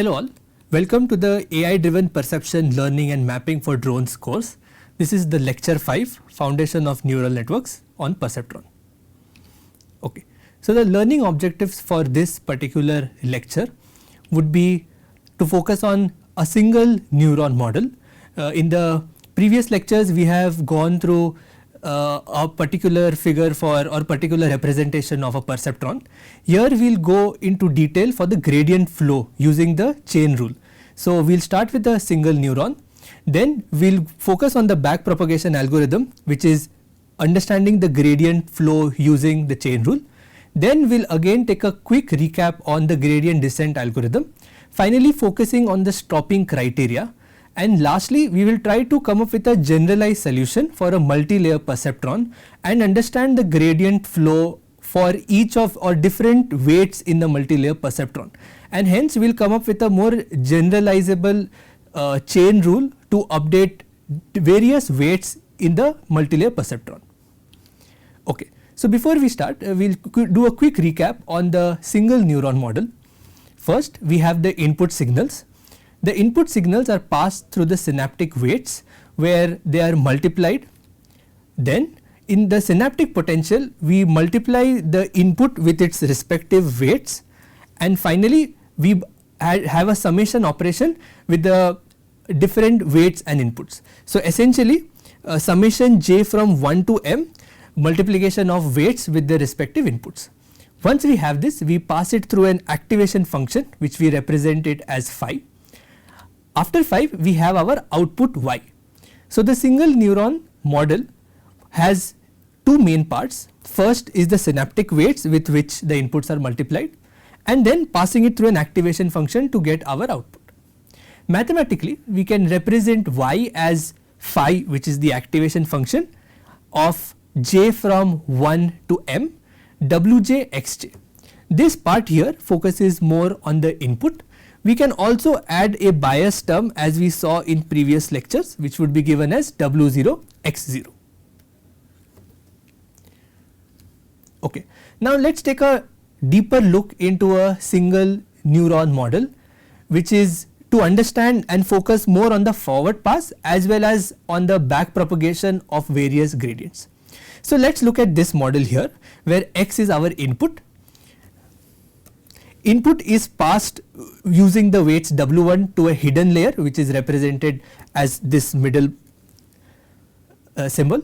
Hello all, welcome to the AI driven perception learning and mapping for drones course. This is the lecture 5, Foundation of Neural Networks on Perceptron. Okay. So the learning objectives for this particular lecture would be to focus on a single neuron model. In the previous lectures we have gone through a particular figure for or particular representation of a perceptron. Here we will go into detail for the gradient flow using the chain rule. So we will start with a single neuron, then we will focus on the back propagation algorithm, which is understanding the gradient flow using the chain rule. Then we will again take a quick recap on the gradient descent algorithm, finally focusing on the stopping criteria, and lastly we will try to come up with a generalized solution for a multi-layer perceptron and understand the gradient flow for each of or different weights in the multi-layer perceptron, and hence we will come up with a more generalizable chain rule to update various weights in the multi-layer perceptron. Okay. So before we start, we will do a quick recap on the single neuron model. First we have the input signals. The input signals are passed through the synaptic weights where they are multiplied. Then in the synaptic potential we multiply the input with its respective weights, and finally we have a summation operation with the different weights and inputs. So essentially summation j from 1 to m, multiplication of weights with the respective inputs. Once we have this, we pass it through an activation function which we represent it as phi. After phi we have our output y. So the single neuron model has two main parts. First is the synaptic weights with which the inputs are multiplied, and then passing it through an activation function to get our output. Mathematically we can represent y as phi, which is the activation function of j from 1 to m, wj xj. This part here focuses more on the input. We can also add a bias term as we saw in previous lectures, which would be given as w0 x0. Okay. Now let us take a deeper look into a single neuron model, which is to understand and focus more on the forward pass as well as on the back propagation of various gradients. So let us look at this model here where x is our input. Input is passed using the weights w1 to a hidden layer, which is represented as this middle symbol.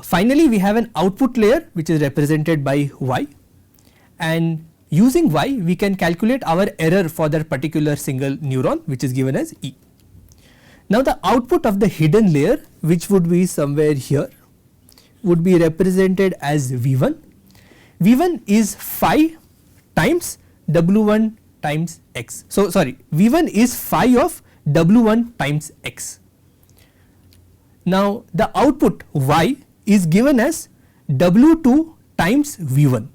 Finally we have an output layer which is represented by y, and using y we can calculate our error for that particular single neuron, which is given as e. Now the output of the hidden layer, which would be somewhere here, would be represented as v1. v1 is phi times w1 times x. So sorry, v1 is phi of w1 times x. Now the output y is given as w2 times v1.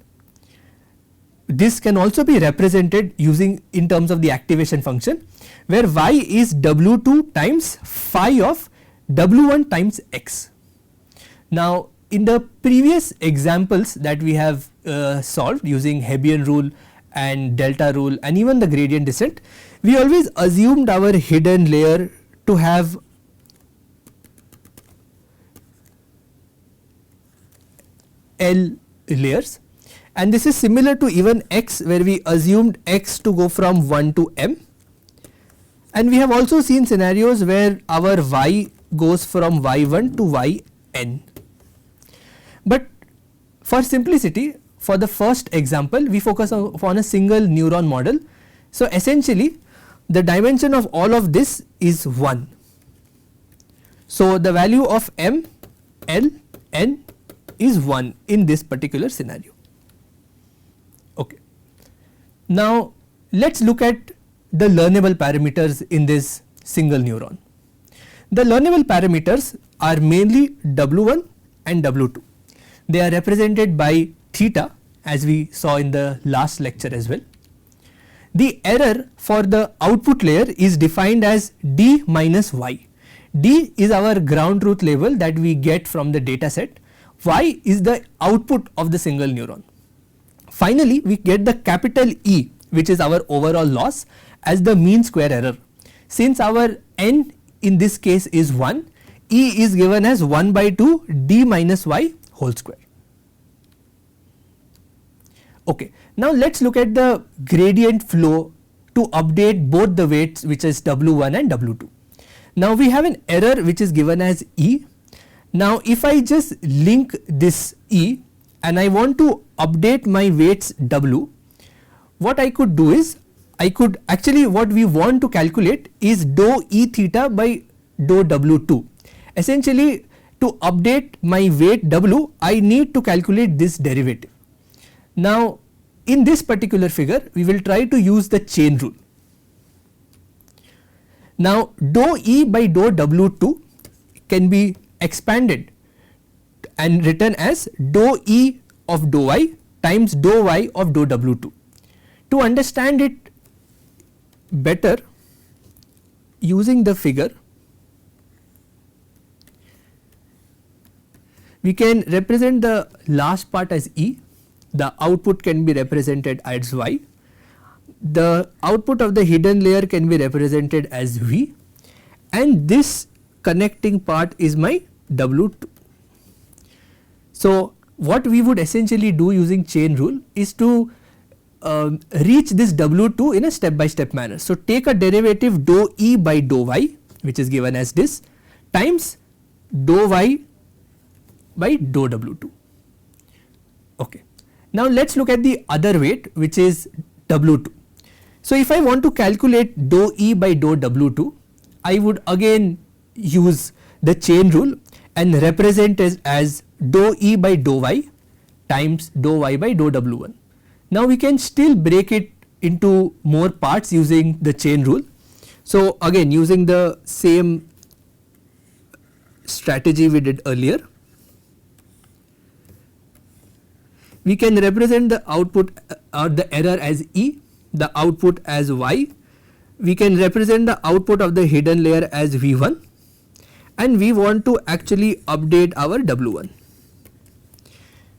This can also be represented using in terms of the activation function, where y is w2 times phi of w1 times x. Now in the previous examples that we have solved using Hebbian rule and delta rule and even the gradient descent, we always assumed our hidden layer to have L layers, and this is similar to even x, where we assumed x to go from 1 to m, and we have also seen scenarios where our y goes from y1 to yn. But for simplicity, for the first example we focus on a single neuron model. So essentially the dimension of all of this is 1. So the value of m, l, n is 1 in this particular scenario. Okay. Now let us look at the learnable parameters in this single neuron. The learnable parameters are mainly w1 and w2. They are represented by theta, as we saw in the last lecture as well. The error for the output layer is defined as d minus y. D is our ground truth label that we get from the data set. Y is the output of the single neuron. Finally we get the capital E, which is our overall loss, as the mean square error. Since our n in this case is 1, E is given as 1 by 2 d minus y whole square. Okay. Now let's look at the gradient flow to update both the weights, which is W1 and W2. Now we have an error which is given as E. Now if I just link this E and I want to update my weights W, what I could do is, I could actually, what we want to calculate is dou E theta by dou W2. Essentially, to update my weight W, I need to calculate this derivative. Now in this particular figure, we will try to use the chain rule. Now dou E by dou W2 can be expanded and written as dou E of dou y times dou y of dou W2. To understand it better, using the figure, we can represent the last part as E, the output can be represented as y, the output of the hidden layer can be represented as V, and this connecting part is my W2. So what we would essentially do using chain rule is to reach this W2 in a step by step manner. So take a derivative dou E by dou y, which is given as this, times dou y by dou W2. Okay. Now let's look at the other weight, which is W2. So if I want to calculate dou E by dou W2, I would again use the chain rule and represent it as dou E by dou y times dou y by dou W1. Now we can still break it into more parts using the chain rule. So again, using the same strategy we did earlier, we can represent the output or the error as E, the output as y, we can represent the output of the hidden layer as V1, and we want to actually update our W1.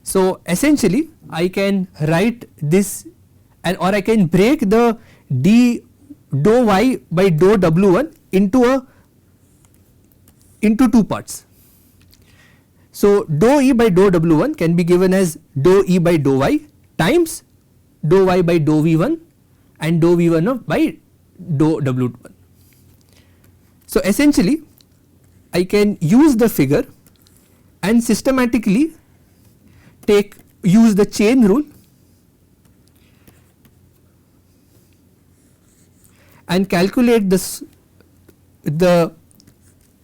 So essentially I can write this, and or I can break the d dou y by dou W1 into two parts. So dou E by dou W1 can be given as dou E by dou y times dou y by dou V1 and dou V1 by dou W1. So essentially I can use the figure and systematically use the chain rule and calculate the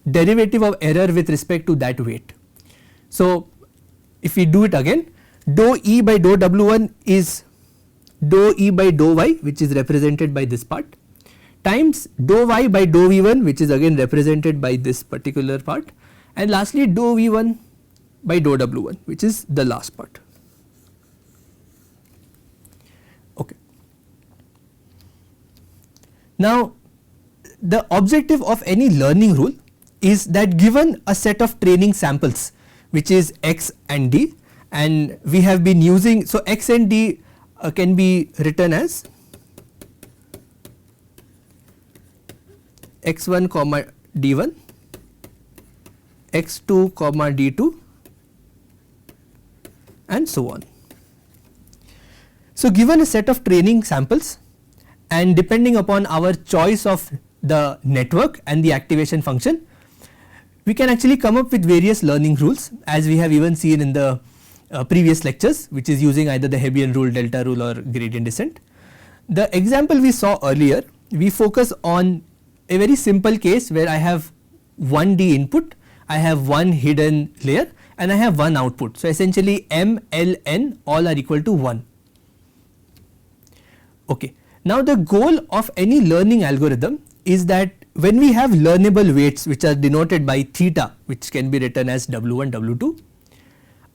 derivative of error with respect to that weight. So if we do it again, dou E by dou W1 is dou E by dou y, which is represented by this part, times dou y by dou V1, which is again represented by this particular part, and lastly dou V1 by dou W1, which is the last part. Okay. Now the objective of any learning rule is that given a set of training samples, which is x and d, and we have been using, so x and d can be written as x1 comma d1, x2 comma d2, and so on. So given a set of training samples, and depending upon our choice of the network and the activation function, we can actually come up with various learning rules, as we have even seen in the previous lectures, which is using either the Hebbian rule, delta rule, or gradient descent. The example we saw earlier, we focus on a very simple case where I have one D input, I have one hidden layer, and I have one output. So essentially M, L, N all are equal to 1. Okay. Now the goal of any learning algorithm is that when we have learnable weights, which are denoted by theta, which can be written as W1, W2,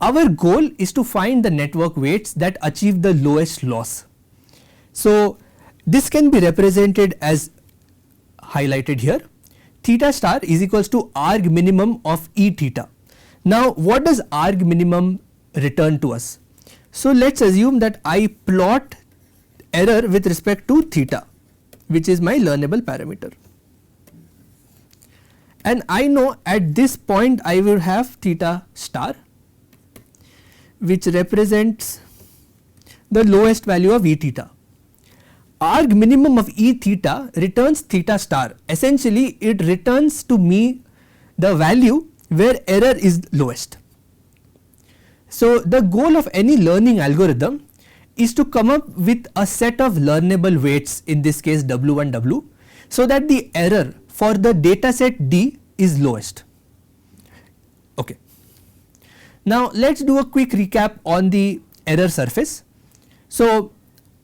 our goal is to find the network weights that achieve the lowest loss. So this can be represented as highlighted here. Theta star is equals to arg minimum of E theta. Now what does arg minimum return to us? So let's assume that I plot error with respect to theta. which is my learnable parameter. And I know at this point I will have theta star, which represents the lowest value of E theta. Arg minimum of E theta returns theta star. Essentially it returns to me the value where error is lowest. So the goal of any learning algorithm is to come up with a set of learnable weights, in this case W1 W, so that the error for the data set D is lowest. Okay. Now let's do a quick recap on the error surface. So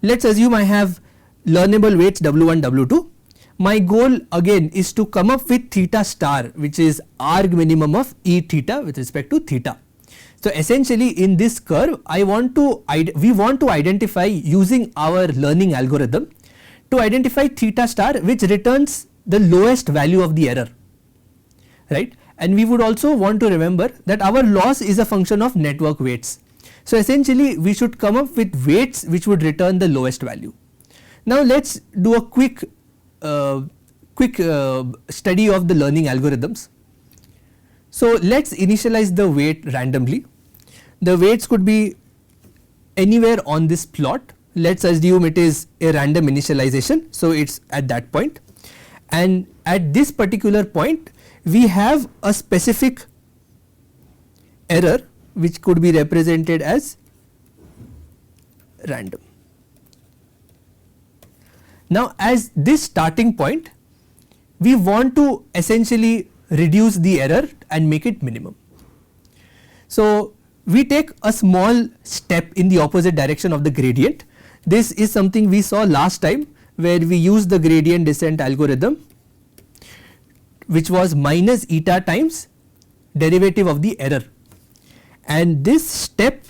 let's assume I have learnable weights W1 W2. My goal again is to come up with theta star, which is arg minimum of E theta with respect to theta. So essentially in this curve we want to identify, using our learning algorithm, to identify theta star which returns the lowest value of the error, right? And we would also want to remember that our loss is a function of network weights. So essentially we should come up with weights which would return the lowest value. Now let's do a quick study of the learning algorithms. So let's initialize the weight randomly. The weights could be anywhere on this plot. Let's assume it is a random initialization, so it's at that point, and at this particular point we have a specific error which could be represented as random. Now as this starting point, we want to essentially reduce the error and make it minimum. So we take a small step in the opposite direction of the gradient. This is something we saw last time, where we used the gradient descent algorithm, which was minus eta times derivative of the error, and this step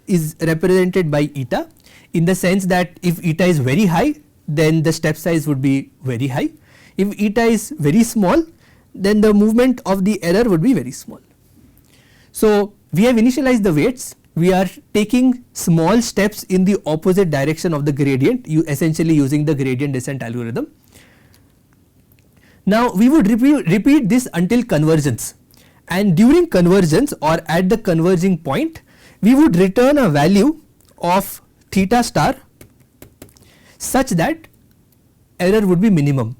is represented by eta, in the sense that if eta is very high, then the step size would be very high. If eta is very small, then the movement of the error would be very small. So we have initialized the weights. We are taking small steps in the opposite direction of the gradient, essentially using the gradient descent algorithm. Now we would repeat this until convergence, and during convergence or at the converging point we would return a value of theta star such that error would be minimum.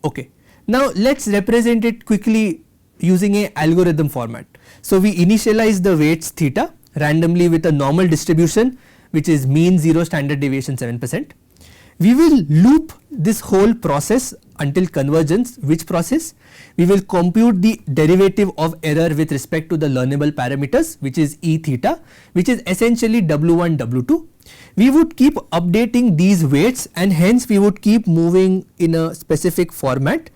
Okay. Now let's represent it quickly using a algorithm format. So we initialize the weights theta randomly with a normal distribution, which is mean 0, standard deviation 7%. We will loop this whole process until convergence. Which process? We will compute the derivative of error with respect to the learnable parameters, which is E theta, which is essentially W1 W2. We would keep updating these weights, and hence we would keep moving in a specific format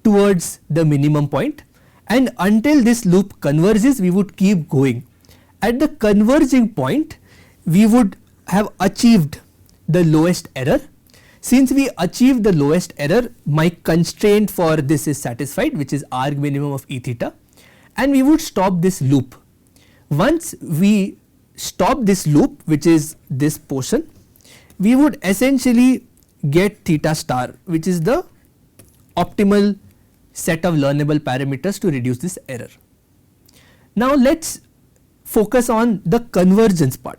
towards the minimum point, and until this loop converges we would keep going. At the converging point we would have achieved the lowest error. Since we achieved the lowest error, my constraint for this is satisfied, which is arg minimum of E theta, and we would stop this loop. Once we stop this loop, which is this portion, we would essentially get theta star, which is the optimal set of learnable parameters to reduce this error. Now let's focus on the convergence part.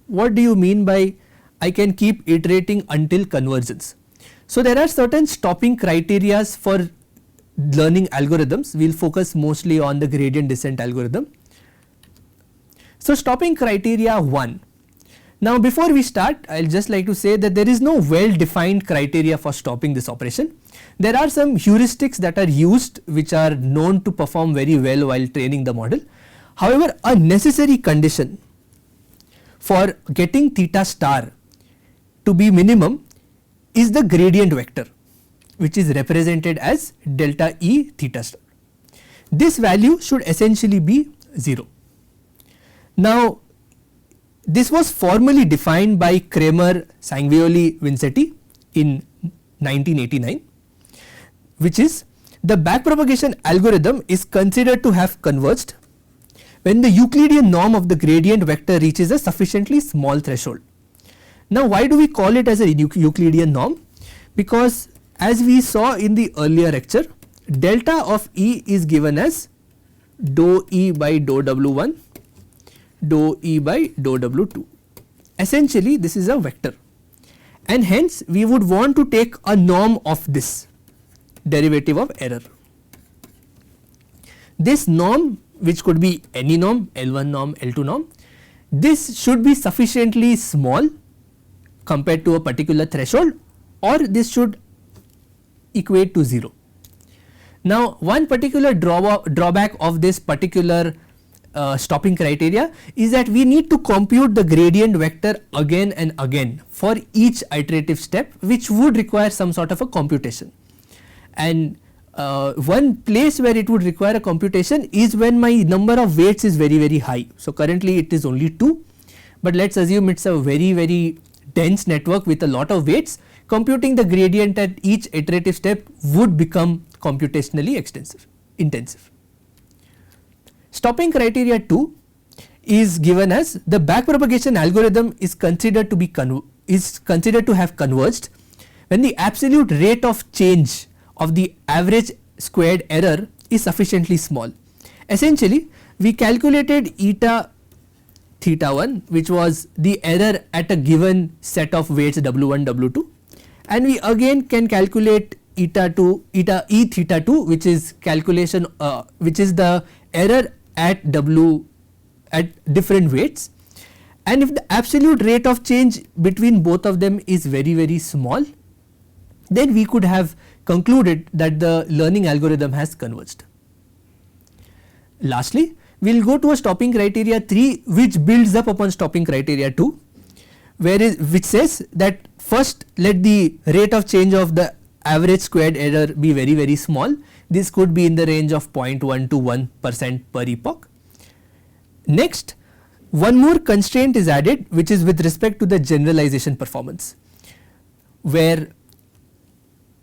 What do you mean by I can keep iterating until convergence? So there are certain stopping criteria for learning algorithms. We will focus mostly on the gradient descent algorithm. So stopping criteria 1. Now before we start, I will just like to say that there is no well defined criteria for stopping this operation. There are some heuristics that are used which are known to perform very well while training the model. However, a necessary condition for getting theta star to be minimum is the gradient vector, which is represented as delta E theta star. This value should essentially be 0. Now this was formally defined by Kramer, Sangioli, Vincetti in 1989, which is the backpropagation algorithm is considered to have converged when the Euclidean norm of the gradient vector reaches a sufficiently small threshold. Now why do we call it as a Euclidean norm? Because as we saw in the earlier lecture, delta of E is given as dou E by dou W1, dou E by dou W2. Essentially this is a vector, and hence we would want to take a norm of this derivative of error. This norm, which could be any norm, L1 norm, L2 norm, this should be sufficiently small compared to a particular threshold, or this should equate to 0. Now one particular drawback of this particular stopping criteria is that we need to compute the gradient vector again and again for each iterative step, which would require some sort of a computation. And one place where it would require a computation is when my number of weights is very high. So currently it is only 2, but let us assume it is a very dense network with a lot of weights. Computing the gradient at each iterative step would become computationally intensive. Stopping criteria 2 is given as the backpropagation algorithm is considered to have converged when the absolute rate of change of the average squared error is sufficiently small. Essentially we calculated eta theta 1, which was the error at a given set of weights W1, W2, and we again can calculate eta E theta 2, which is which is the error at different weights, and if the absolute rate of change between both of them is very small, then we could have concluded that the learning algorithm has converged. Lastly, we will go to a stopping criteria 3, which builds up upon stopping criteria 2, which says that first let the rate of change of the average squared error be very small. This could be in the range of 0.1 to 1% per epoch. Next, one more constraint is added, which is with respect to the generalization performance, where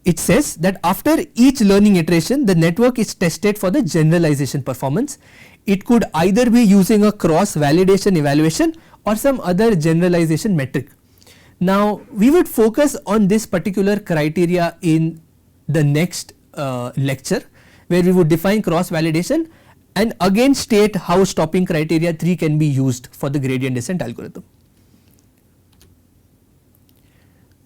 it says that after each learning iteration the network is tested for the generalization performance. It could either be using a cross validation evaluation or some other generalization metric. Now we would focus on this particular criteria in the next lecture, where we would define cross validation and again state how stopping criteria 3 can be used for the gradient descent algorithm.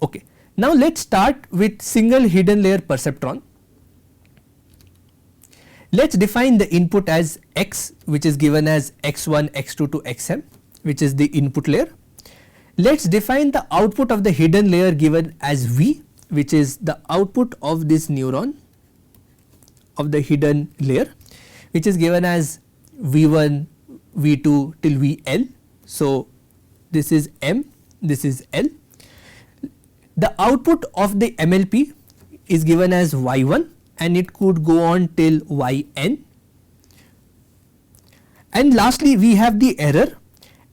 Okay. Now let us start with single hidden layer perceptron. Let us define the input as x, which is given as x1, x2 to xm, which is the input layer. Let us define the output of the hidden layer given as v, which is the output of this neuron of the hidden layer, which is given as v1, v2 till vl. So this is m, this is l. The output of the MLP is given as y1 and it could go on till yn. And lastly we have the error.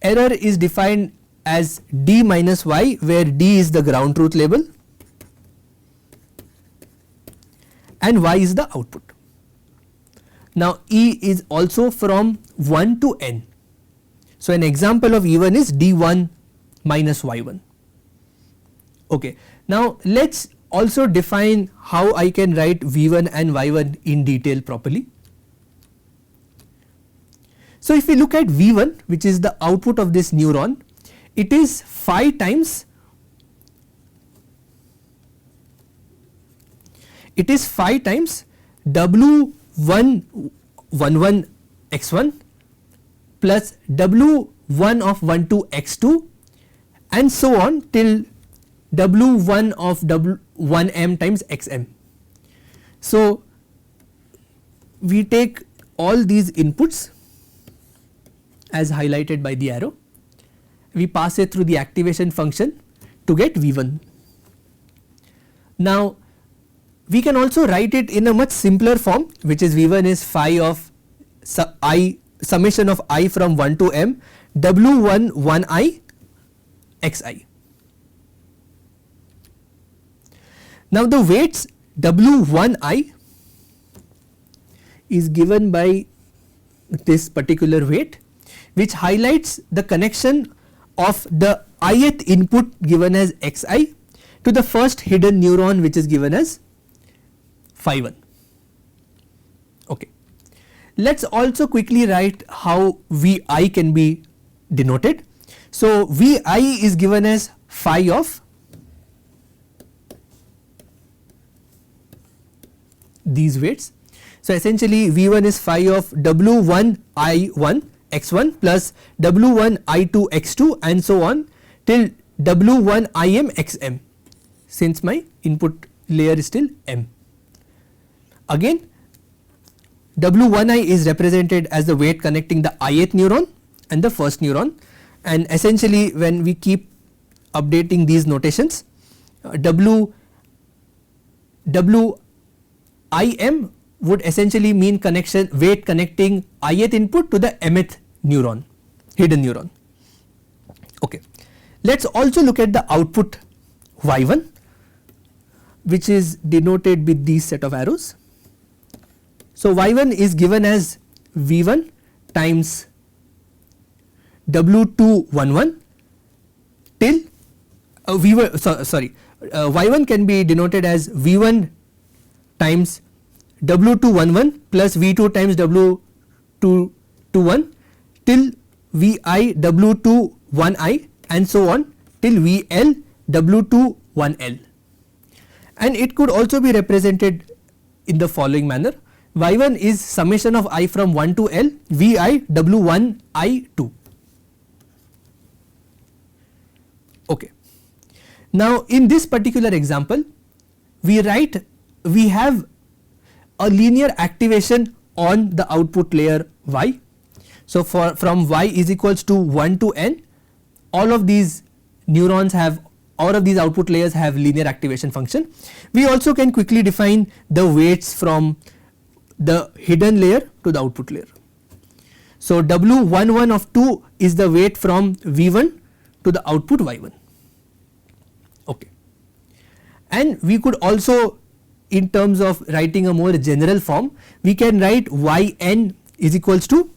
Error is defined as d minus y, where d is the ground truth label and y is the output. Now E is also from 1 to n. So an example of E1 is d1 minus y1. Okay. Now let us also define how I can write v1 and y1 in detail properly. So if we look at v1, which is the output of this neuron, it is 5 times w1 x1 plus w1 of 1 to x2 and so on till w1 of w1m times xm. So we take all these inputs as highlighted by the arrow, we pass it through the activation function to get v1. Now we can also write it in a much simpler form, which is v1 is phi of summation of I from 1 to m w1 1i xi. Now the weights w1i is given by this particular weight, which highlights the connection of the ith input given as xi to the first hidden neuron which is given as phi 1. Okay. Let us also quickly write how Vi can be denoted. So, Vi is given as phi of these weights. So, essentially V1 is phi of W1 I1 x1 plus W1 I2 x2 and so on till W1 IM xm, since my input layer is still m. Again, W1I is represented as the weight connecting the ith neuron and the first neuron, and essentially when we keep updating these notations, WIM would essentially mean connection weight connecting ith input to the mth neuron, hidden neuron. Okay. Let us also look at the output y1, which is denoted with these set of arrows. So, y1 is given as v1 times w211 till y1 can be denoted as v1 times w211 plus v2 times w221 till vi w21i and so on till vl w21l, and it could also be represented in the following manner. Y1 is summation of I from 1 to L Vi W1 I2. Okay. Now, in this particular example, we have a linear activation on the output layer Y. So, from Y is equals to 1 to N, all of these neurons have, all of these output layers have linear activation function. We also can quickly define the weights from the hidden layer to the output layer. So, W11 of 2 is the weight from V1 to the output Y1. Okay. And we could also, in terms of writing a more general form, we can write Yn is equals to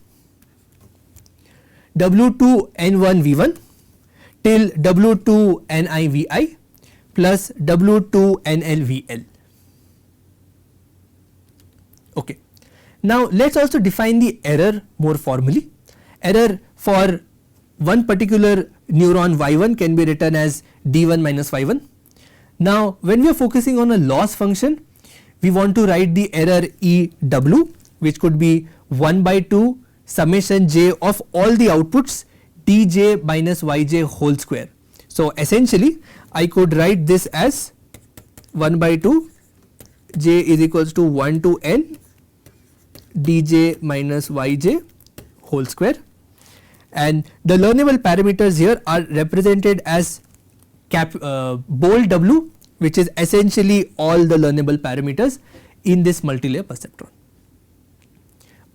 W2N1 V1 till W2Ni Vi plus W2NL VL. Okay. Now, let us also define the error more formally. Error for one particular neuron Y1 can be written as D1 minus Y1. Now, when we are focusing on a loss function, we want to write the error EW, which could be 1 by 2 summation j of all the outputs dj minus yj whole square. So, essentially I could write this as 1 by 2 j is equals to 1 to n dj minus yj whole square, and the learnable parameters here are represented as bold W, which is essentially all the learnable parameters in this multilayer perceptron.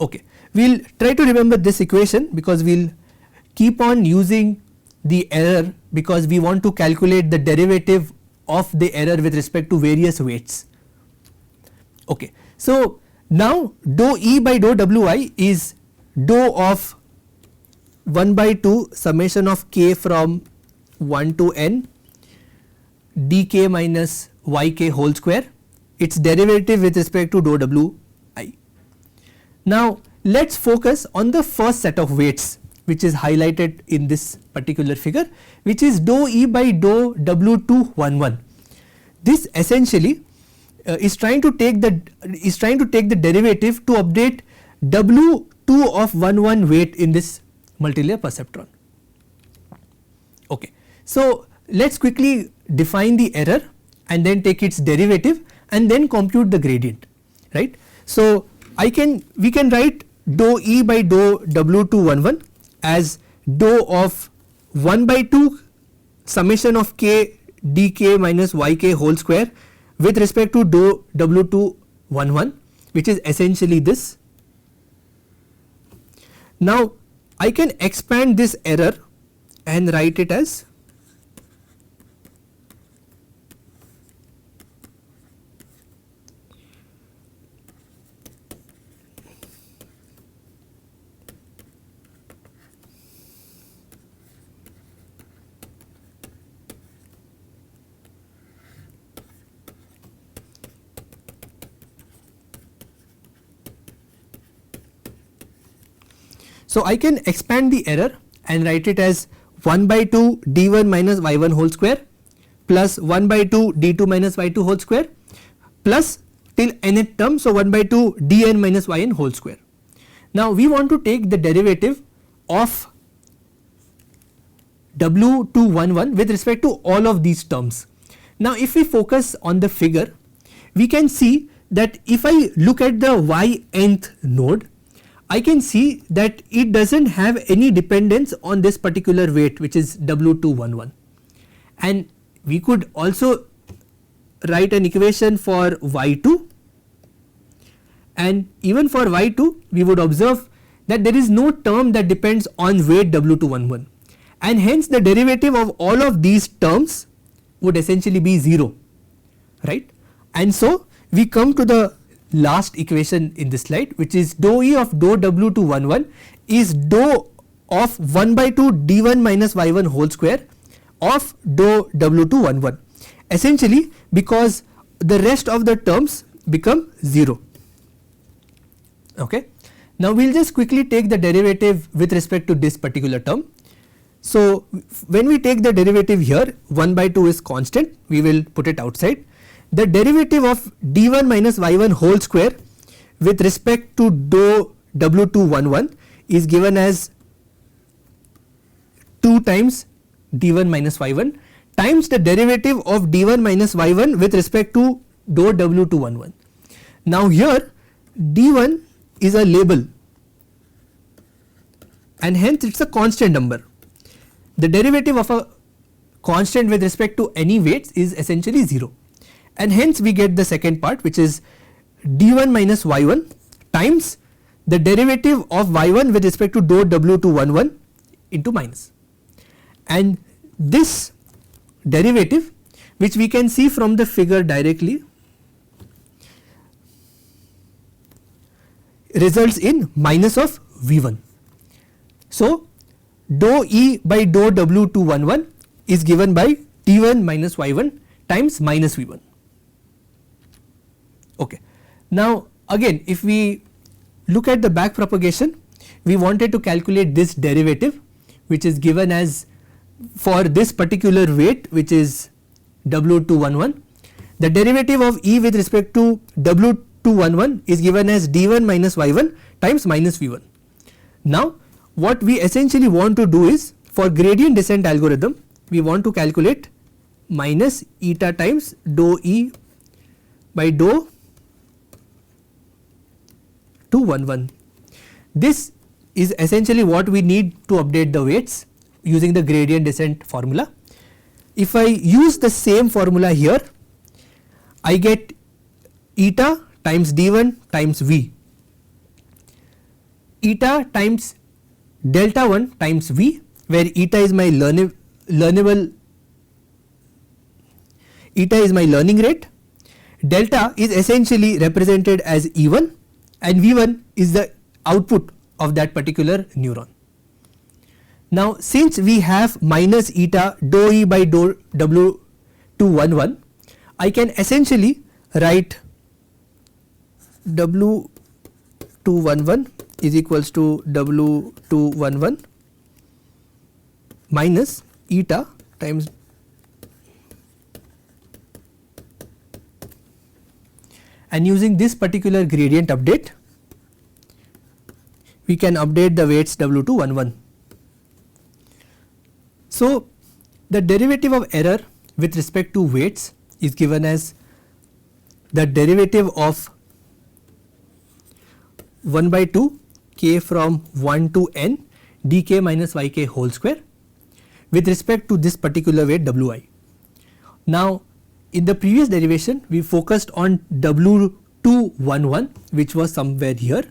Okay. We will try to remember this equation because we will keep on using the error because we want to calculate the derivative of the error with respect to various weights. Okay. So, now dou E by dou Wi is dou of 1 by 2 summation of k from 1 to n dk minus yk whole square, its derivative with respect to dou Wi. Now, let us focus on the first set of weights which is highlighted in this particular figure, which is dou E by dou W211. This essentially is trying to take the derivative to update W2 of 11 weight in this multilayer perceptron. Okay. So, let us quickly define the error and then take its derivative and then compute the gradient, right. So, we can write dou E by dou W211 as dou of 1 by 2 summation of k dk minus yk whole square with respect to dou W211, which is essentially this. Now, I can expand this error and write it as So I can expand the error and write it as 1 by 2 d1 minus y1 whole square plus 1 by 2 d2 minus y2 whole square plus till nth term, so 1 by 2 dn minus yn whole square. Now we want to take the derivative of W211 with respect to all of these terms. Now if we focus on the figure, we can see that if I look at the y-nth node, I can see that it does not have any dependence on this particular weight, which is W211, and we could also write an equation for y2, and even for y2 we would observe that there is no term that depends on weight W211, and hence the derivative of all of these terms would essentially be 0, right. And so we come to the last equation in this slide, which is dou E of dou W211 is dou of 1 by 2 d1 minus y1 whole square of dou W211, essentially because the rest of the terms become 0. Okay. Now we will just quickly take the derivative with respect to this particular term. So when we take the derivative here, 1 by 2 is constant, we will put it outside. The derivative of d1 minus y1 whole square with respect to dou W211 is given as 2 times d1 minus y1 times the derivative of d1 minus y1 with respect to dou W211. Now here d1 is a label and hence it is a constant number. The derivative of a constant with respect to any weights is essentially 0, and hence we get the second part, which is d1 minus y1 times the derivative of y1 with respect to dou W211 into minus, and this derivative, which we can see from the figure directly, results in minus of v1. So dou E by dou W211 is given by d1 minus y1 times minus v1. Okay. Now again, if we look at the back propagation, we wanted to calculate this derivative, which is given as for this particular weight, which is W211, the derivative of E with respect to W211 is given as d1 minus y1 times minus v1. Now what we essentially want to do is, for gradient descent algorithm, we want to calculate minus eta times dou E by dou 211. This is essentially what we need to update the weights using the gradient descent formula. If I use the same formula here, I get eta times d1 times v, eta times delta 1 times v, where eta is my learning rate, delta is essentially represented as E1, and V1 is the output of that particular neuron. Now since we have minus eta dou E by dou W211, I can essentially write W211 is equals to W211 minus eta times and using this particular gradient update we can update the weights W211. So the derivative of error with respect to weights is given as the derivative of 1 by 2 k from 1 to n dk minus yk whole square with respect to this particular weight wi. Now in the previous derivation we focused on W211, which was somewhere here,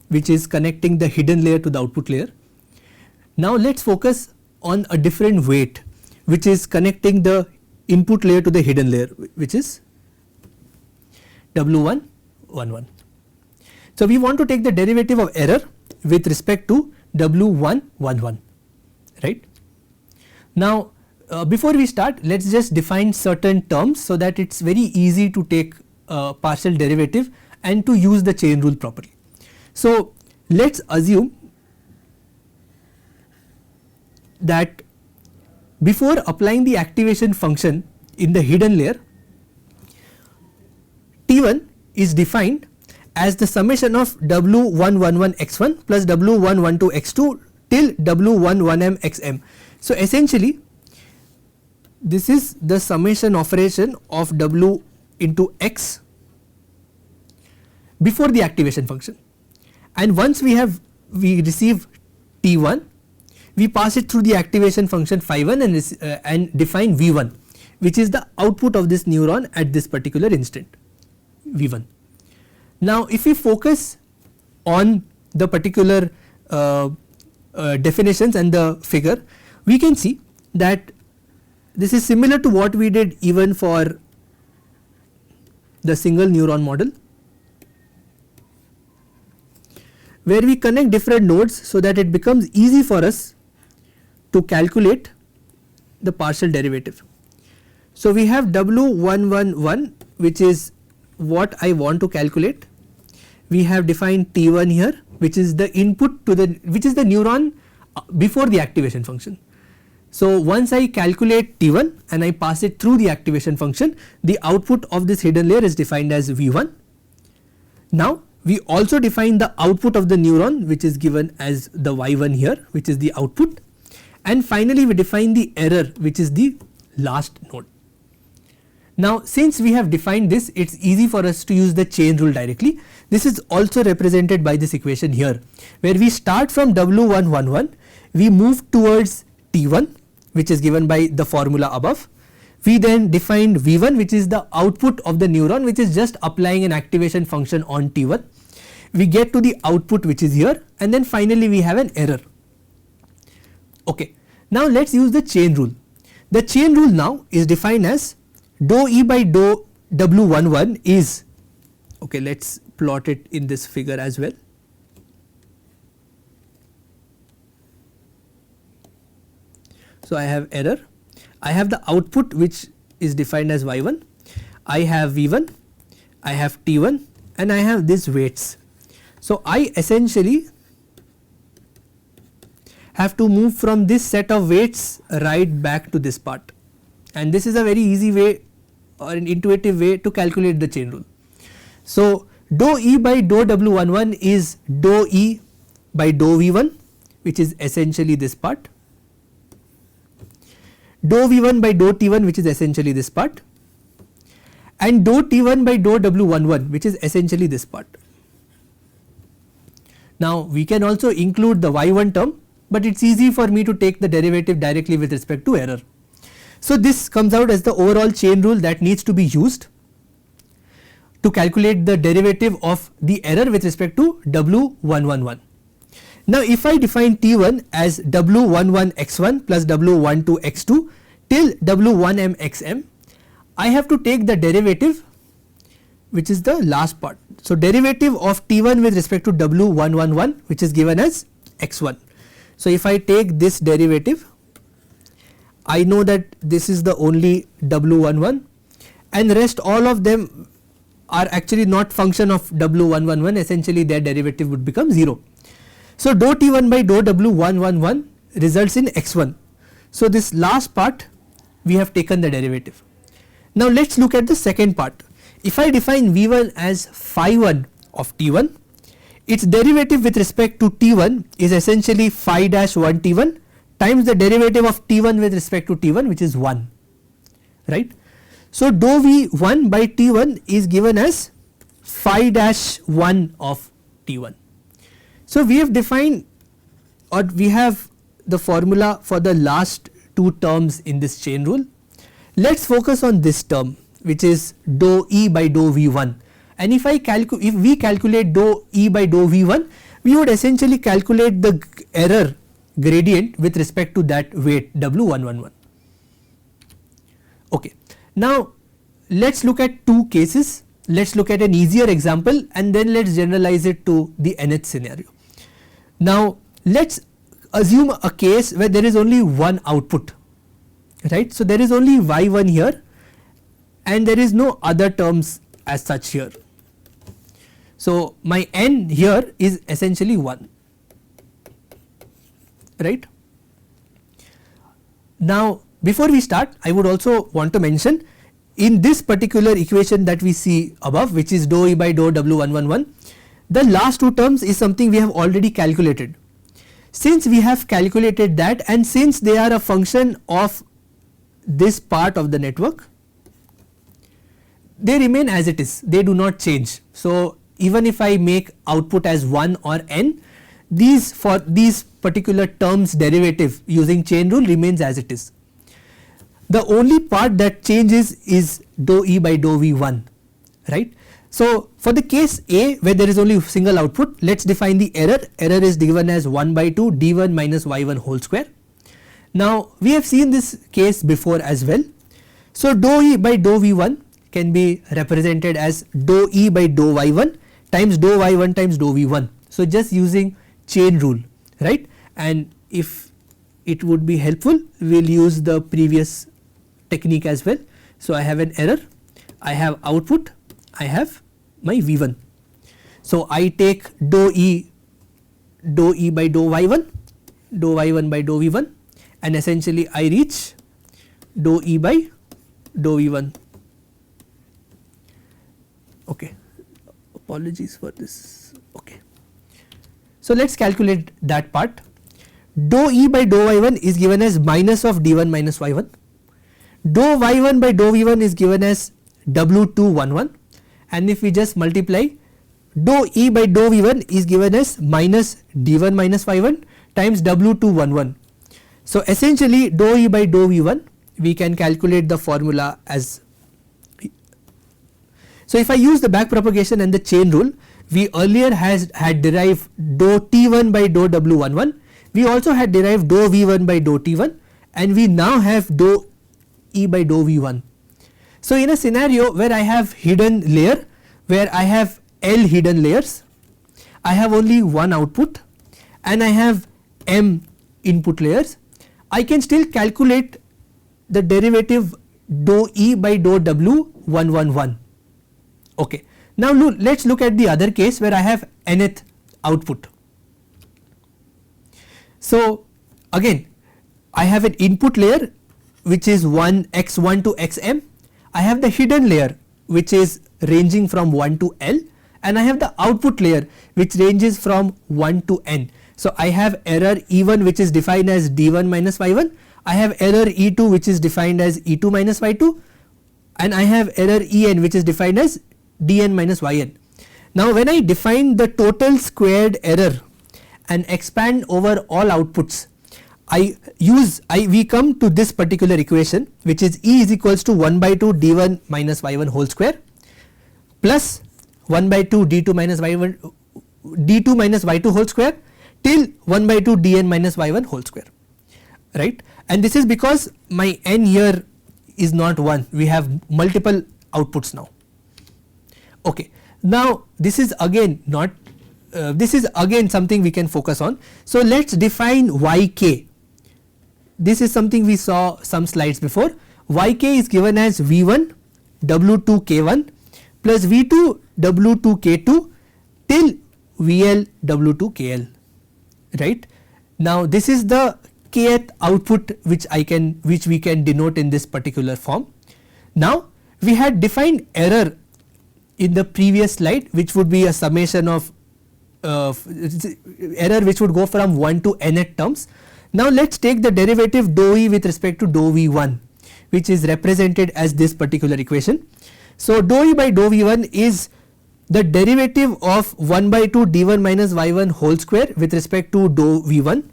which is connecting the hidden layer to the output layer. Now let us focus on a different weight which is connecting the input layer to the hidden layer, which is W111. So we want to take the derivative of error with respect to W111, right. Now before we start, let us just define certain terms so that it is very easy to take partial derivative and to use the chain rule properly. So let us assume that before applying the activation function in the hidden layer, T1 is defined as the summation of W111x1 plus W112x2 till W11mxm. So essentially this is the summation operation of W into x before the activation function, and once we receive T1, we pass it through the activation function phi1 and define V1, which is the output of this neuron at this particular instant, V1. Now if we focus on the particular definitions and the figure, we can see that this is similar to what we did even for the single neuron model, where we connect different nodes so that it becomes easy for us to calculate the partial derivative. So we have W111, which is what I want to calculate. We have defined T1 here, which is the input to which is the neuron before the activation function. So once I calculate T1 and I pass it through the activation function, the output of this hidden layer is defined as V1. Now we also define the output of the neuron, which is given as the Y1 here, which is the output, and finally we define the error, which is the last node. Now since we have defined this, it is easy for us to use the chain rule directly. This is also represented by this equation here, where we start from W111, we move towards T1, which is given by the formula above. We then defined V1, which is the output of the neuron, which is just applying an activation function on T1. We get to the output, which is here, and then finally we have an error. Okay. Now let us use the chain rule. The chain rule now is defined as dou E by dou W11 is, okay, let us plot it in this figure as well. So I have error, I have the output which is defined as Y1, I have V1, I have T1, and I have these weights. So I essentially have to move from this set of weights right back to this part, and this is a very easy way or an intuitive way to calculate the chain rule. So dou E by dou W11 is dou E by dou V1, which is essentially this part, dou V1 by dou T1, which is essentially this part, and dou T1 by dou W11, which is essentially this part. Now we can also include the Y1 term, but it is easy for me to take the derivative directly with respect to error. So this comes out as the overall chain rule that needs to be used to calculate the derivative of the error with respect to W111. Now if I define T1 as W11x1 plus W12x2 till W1mxm, I have to take the derivative, which is the last part. So derivative of T1 with respect to W111, which is given as x1. So if I take this derivative, I know that this is the only W11, and rest all of them are actually not function of W111, essentially their derivative would become 0. So dou T1 by dou W111 results in x1. So this last part we have taken the derivative. Now let us look at the second part. If I define V1 as phi1 of T1, its derivative with respect to T1 is essentially phi dash 1 T1 times the derivative of T1 with respect to T1, which is 1, right. So dou V1 by T1 is given as phi dash 1 of T1. So we have defined, or we have the formula for the last two terms in this chain rule. Let us focus on this term, which is dou E by dou V1, and if we calculate dou E by dou V1, we would essentially calculate the error gradient with respect to that weight W111. Okay. Now let us look at two cases. Let us look at an easier example and then let us generalize it to the nth scenario. Now let us assume a case where there is only one output, right. So there is only Y1 here and there is no other terms as such here. So my n here is essentially 1, right. Now before we start, I would also want to mention, in this particular equation that we see above, which is dou E by dou W111, the last two terms is something we have already calculated. Since we have calculated that, and since they are a function of this part of the network, they remain as it is, they do not change. So even if I make output as 1 or n, these for these particular terms derivative using chain rule remains as it is. The only part that changes is dou E by dou V1, right. So for the case A, where there is only single output, let us define the error. Error is given as 1 by 2 d1 minus y1 whole square. Now we have seen this case before as well. So dou E by dou V1 can be represented as dou E by dou y1 times dou y1 times dou v1. So just using chain rule, right, and if it would be helpful, we will use the previous technique as well. So I have an error, I have output, I have my v1. So I take dou E by dou y1, dou y1 by dou v1, and essentially I reach dou E by dou v1. Okay, apologies for this. Okay, so let us calculate that part. Dou E by dou y1 is given as minus of d1 minus y1. Dou y1 by dou v1 is given as W211, and if we just multiply, dou E by dou v1 is given as minus d1 minus y1 times W211. So essentially dou E by dou v1, we can calculate the formula as. So if I use the back propagation and the chain rule, we earlier had derived dou T1 by dou W11, we also had derived dou V1 by dou T1, and we now have dou E by dou V1. So in a scenario where I have hidden layer, where I have L hidden layers, I have only one output and I have M input layers, I can still calculate the derivative dou E by dou W111. Okay. Now let us look at the other case where I have nth output. So again I have an input layer which is x1 to xm, I have the hidden layer which is ranging from 1 to L, and I have the output layer which ranges from 1 to n. So I have error E1 which is defined as d1 minus y1, I have error E2 which is defined as E2 minus y2, and I have error En which is defined as dn minus yn. Now when I define the total squared error and expand over all outputs, we come to this particular equation, which is E is equals to 1 by 2 d1 minus y1 whole square plus 1 by 2 d2 minus y2 whole square till 1 by 2 dn minus y1 whole square, right. And this is because my n here is not 1, we have multiple outputs now. Okay. Now this is again not this is again something we can focus on. So let us define yk. This is something we saw some slides before. Yk is given as v1 w2 k1 plus v2 w2 k2 till vl w2 kl, right. Now this is the kth output which we can denote in this particular form. Now we had defined error in the previous slide, which would be a summation of error which would go from 1 to nth terms. Now let us take the derivative dou E with respect to dou V1, which is represented as this particular equation. So dou E by dou V1 is the derivative of 1 by 2 d1 minus y1 whole square with respect to dou V1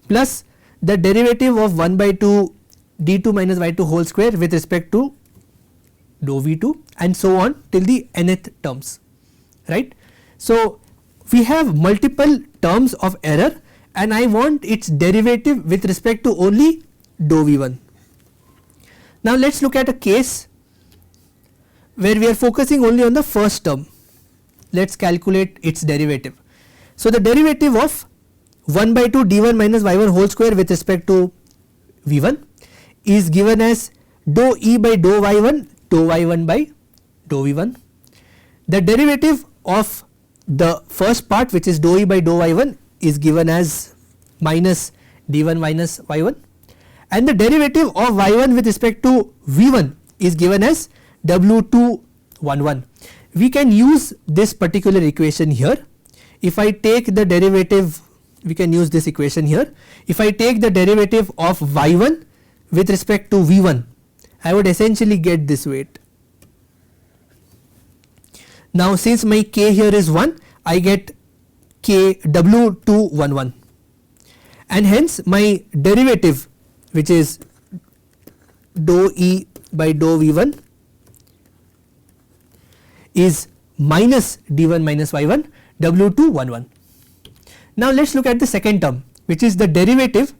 plus the derivative of 1 by 2 d2 minus y2 whole square with respect to dou V2, and so on till the nth terms, right. So we have multiple terms of error and I want its derivative with respect to only dou V1. Now let us look at a case where we are focusing only on the first term. Let us calculate its derivative. So the derivative of 1 by 2 d1 minus y1 whole square with respect to V1 is given as dou E by dou y1 dou y1 by dou v1. The derivative of the first part, which is dou E by dou y1, is given as minus d1 minus y1, and the derivative of y1 with respect to v1 is given as w211. We can use this particular equation here. If I take the derivative, we can use this equation here. If I take the derivative of y1 with respect to v1, I would essentially get this weight. Now since my k here is 1, I get k w211, and hence my derivative, which is dou E by dou V1, is minus d1 minus y1 w211. Now let us look at the second term, which is the derivative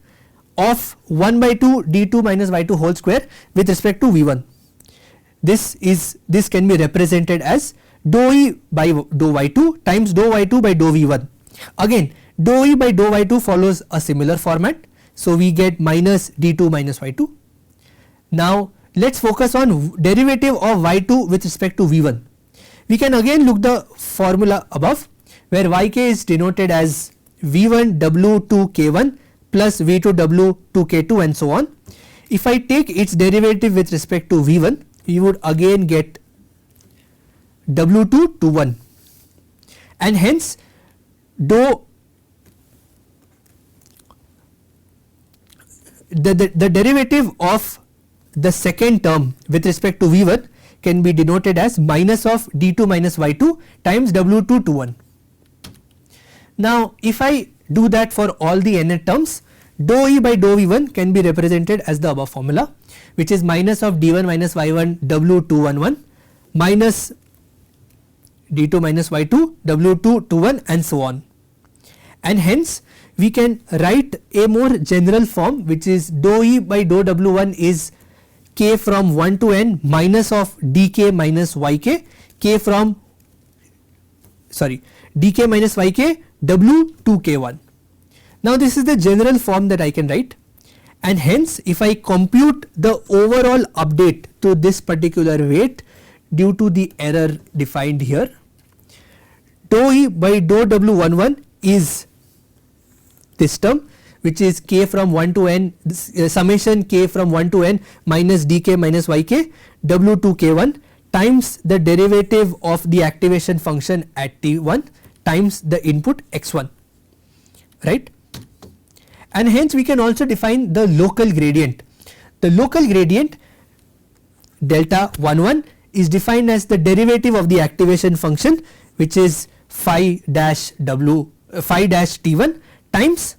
of 1 by 2 d2 minus y2 whole square with respect to v1. This can be represented as dou E by dou y2 times dou y2 by dou v1. Again, dou E by dou y2 follows a similar format, so we get minus d2 minus y2. Now let us focus on derivative of y2 with respect to v1. We can again look the formula above, where yk is denoted as v1 w2 k1 plus v2 w2 k2 and so on. If I take its derivative with respect to v1, we would again get w2 to 1, and hence the derivative of the second term with respect to v1 can be denoted as minus of d2 minus y2 times w2 to 1. Now if I do that for all the nth terms, dou E by dou v1 can be represented as the above formula, which is minus of d1 minus y1 w211 minus d2 minus y2 w2 to 1 and so on, and hence we can write a more general form, which is dou E by dou w1 is k from 1 to n minus of dk minus yk dk minus yk w2 k1. Now this is the general form that I can write, and hence if I compute the overall update to this particular weight due to the error defined here, dou E by dou w11 is this term, which is k from 1 to n summation k from 1 to n minus dk minus yk w2 k1 times the derivative of the activation function at t1 times the input x1, right. And hence we can also define the local gradient. The local gradient delta 11 is defined as the derivative of the activation function, which is phi dash t1 times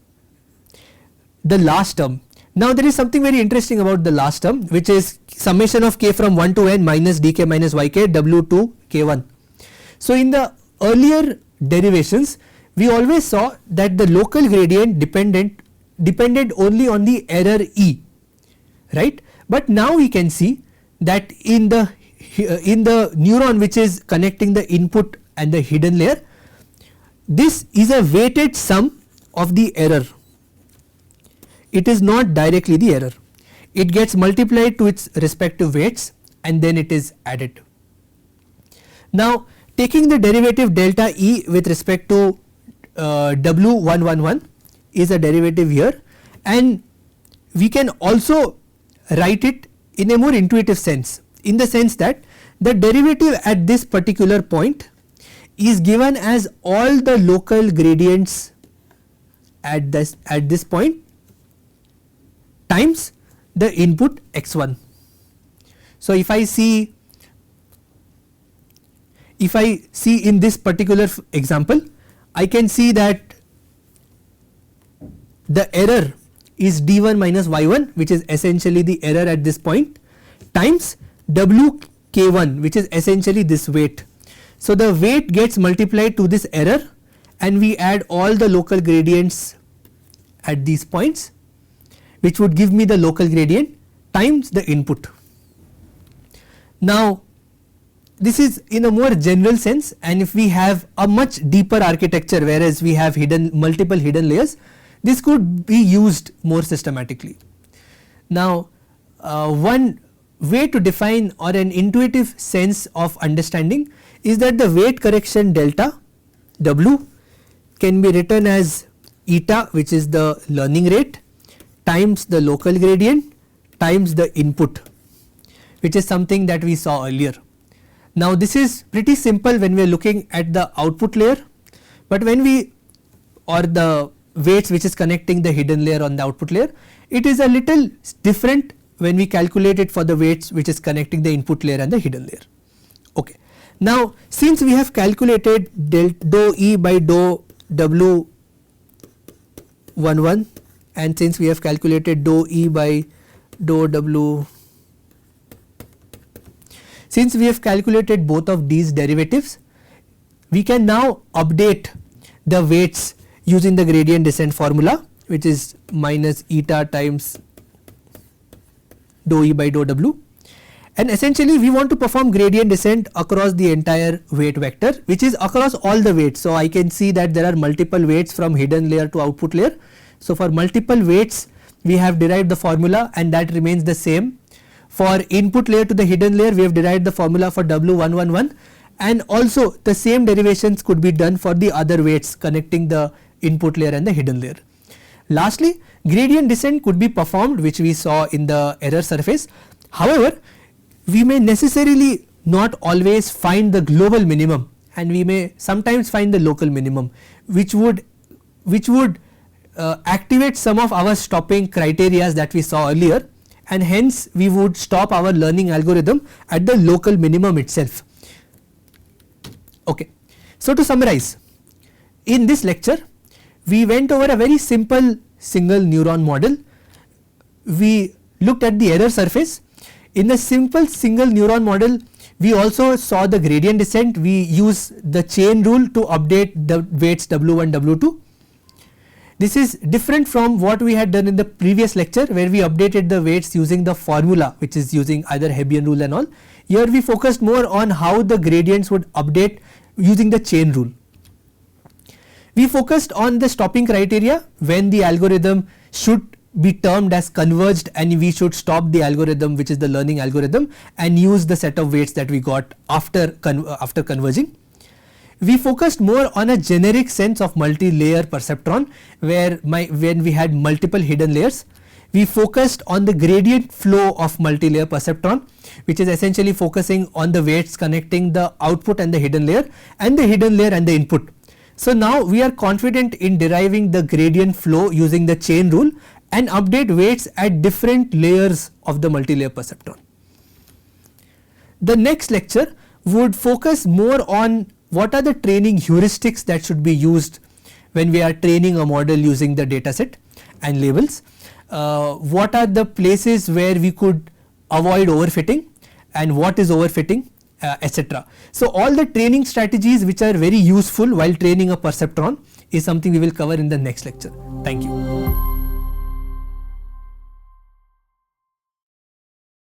the last term. Now there is something very interesting about the last term, which is summation of k from 1 to n minus dk minus yk w2 k1. So in the earlier derivations we always saw that the local gradient depended only on the error E, right, but now we can see that in the neuron which is connecting the input and the hidden layer, this is a weighted sum of the error. It is not directly the error, it gets multiplied to its respective weights and then it is added. Now taking the derivative delta E with respect to w111 is a derivative here, and we can also write it in a more intuitive sense, in the sense that the derivative at this particular point is given as all the local gradients at this point times the input x1. So if I see in this particular example, I can see that the error is d1 minus y1, which is essentially the error at this point, times wk1, which is essentially this weight. So the weight gets multiplied to this error and we add all the local gradients at these points, which would give me the local gradient times the input. Now this is in a more general sense, and if we have a much deeper architecture, whereas we have multiple hidden layers, this could be used more systematically. Now one way to define, or an intuitive sense of understanding, is that the weight correction delta w can be written as eta, which is the learning rate, times the local gradient times the input, which is something that we saw earlier. Now this is pretty simple when we are looking at the output layer, but when we, or the weights which is connecting the hidden layer on the output layer, it is a little different when we calculate it for the weights which is connecting the input layer and the hidden layer. Okay. Now since we have calculated dou E by dou W11 and since we have calculated dou E by dou W, since we have calculated both of these derivatives, we can now update the weights using the gradient descent formula, which is minus eta times dou E by dou W, and essentially we want to perform gradient descent across the entire weight vector, which is across all the weights. So I can see that there are multiple weights from hidden layer to output layer. So for multiple weights we have derived the formula and that remains the same. For input layer to the hidden layer we have derived the formula for W111, and also the same derivations could be done for the other weights connecting the input layer and the hidden layer. Lastly, gradient descent could be performed, which we saw in the error surface. However, we may necessarily not always find the global minimum and we may sometimes find the local minimum, which would activate some of our stopping criteria that we saw earlier, and hence we would stop our learning algorithm at the local minimum itself. Okay. So to summarize, in this lecture we went over a very simple single neuron model. We looked at the error surface. In the simple single neuron model we also saw the gradient descent. We use the chain rule to update the weights W1, W2. This is different from what we had done in the previous lecture where we updated the weights using the formula, which is using either Hebbian rule and all. Here we focused more on how the gradients would update using the chain rule. We focused on the stopping criteria when the algorithm should be termed as converged and we should stop the algorithm, which is the learning algorithm, and use the set of weights that we got after converging. We focused more on a generic sense of multi-layer perceptron where when we had multiple hidden layers. We focused on the gradient flow of multi-layer perceptron, which is essentially focusing on the weights connecting the output and the hidden layer and the hidden layer and the input. So now we are confident in deriving the gradient flow using the chain rule and update weights at different layers of the multi-layer perceptron. The next lecture would focus more on what are the training heuristics that should be used when we are training a model using the dataset and labels. What are the places where we could avoid overfitting and what is overfitting, etc. So all the training strategies which are very useful while training a perceptron is something we will cover in the next lecture. Thank you.